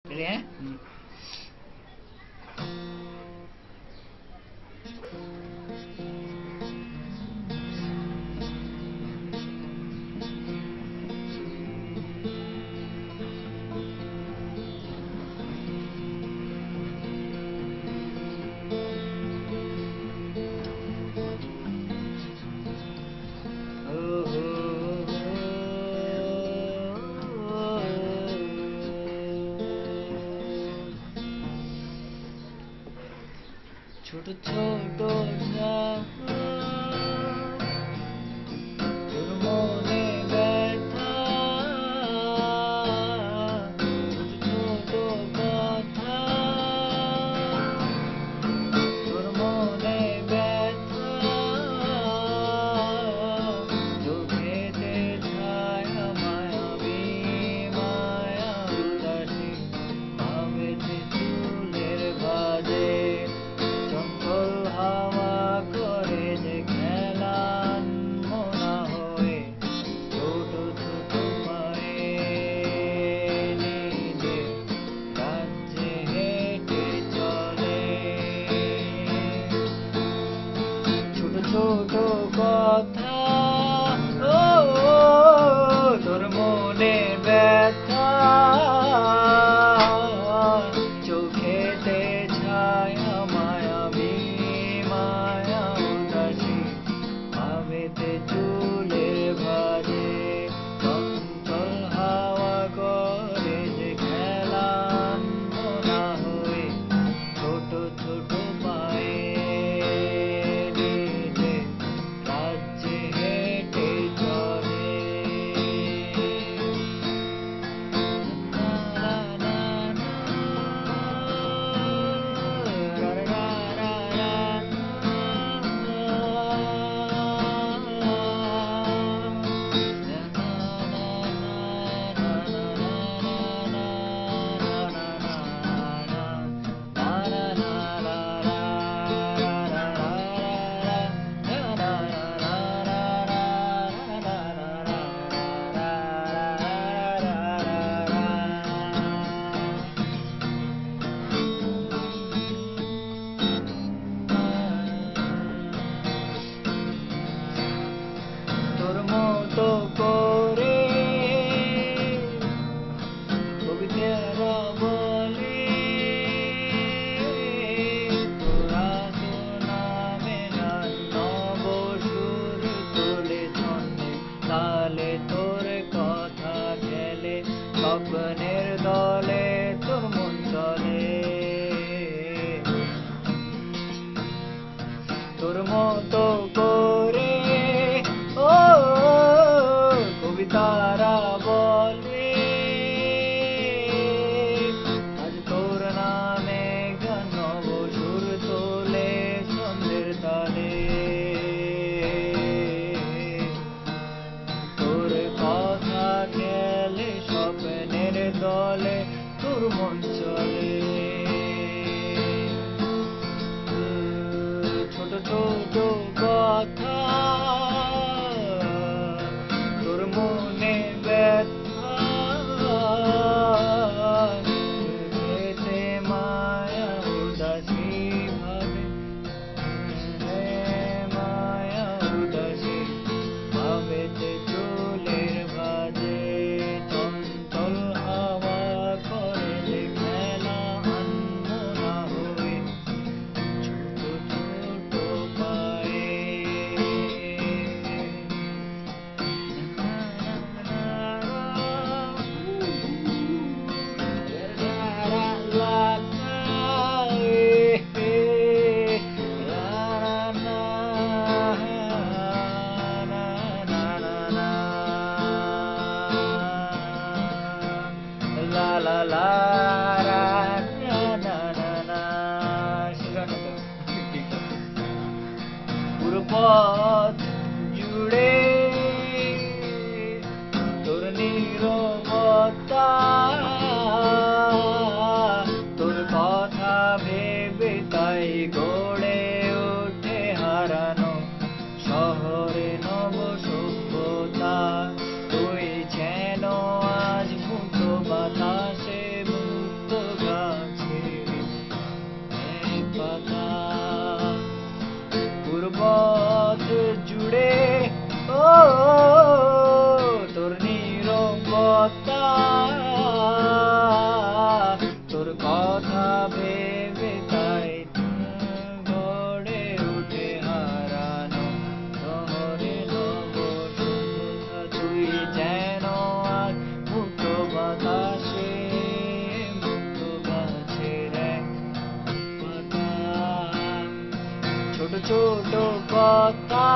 হ্যাঁ ছোট ছোট তোর মনে ব্যথা, ছোট ছোট কথা তোর মনে ব্যথা, চোখেতে ছায়া মায়াবী মায়া উদাসী ভাবেতে চুলের বাজে চঞ্চল হাওয়া করে যে খেলান মোনা হয়ে ছোট ছোট পায়ে নিজের রাজ্যে হেঁটে চলে। ছোট ছোট কথা তোর মনে ব্যথা, চোখেতে ছায়া মায়াবী মায়া উদাসী ভাবেতে চুলের ভাজে চঞ্চল হাওয়া করে যে খেলান মোনা হয়ে ছোট ছোট পায়ে নিজের রাজ্যে হেঁটে চলে। তোর মতো করে কবিতারা বলে তোরা তো নামে গান নব সুর তোলে ছন্দে তালে তোর কথা খেলে স্বপ্নের দলে তোর মন চলে। তোর মতো করে কবিতারা বলে আজ তোর নামে গান নব সুর তোলে ছন্দের তালে। তোর কথা খেলে স্বপ্নের দলে তোর মন চলে। ছোট ছোট কথা তোর মনে ব্যথা, চোখেতে মায়া উদাসী ভাবে মায়া উদাসী ভাবেতে চুলের ভাজে চঞ্চল হাওয়া করে যে খেলা আনমনা হয়ে ছোট ছোট পায়ে। La la la la na na na na পুরো পথ জুড়ে তোর নীরবতা, তোর কথা ভেবে তাই গড়ে ওঠে হারানো শহরে নব সভ্যতা। তুই যেন আজ মুক্ত বাতাসে মুক্ত ছোট কথা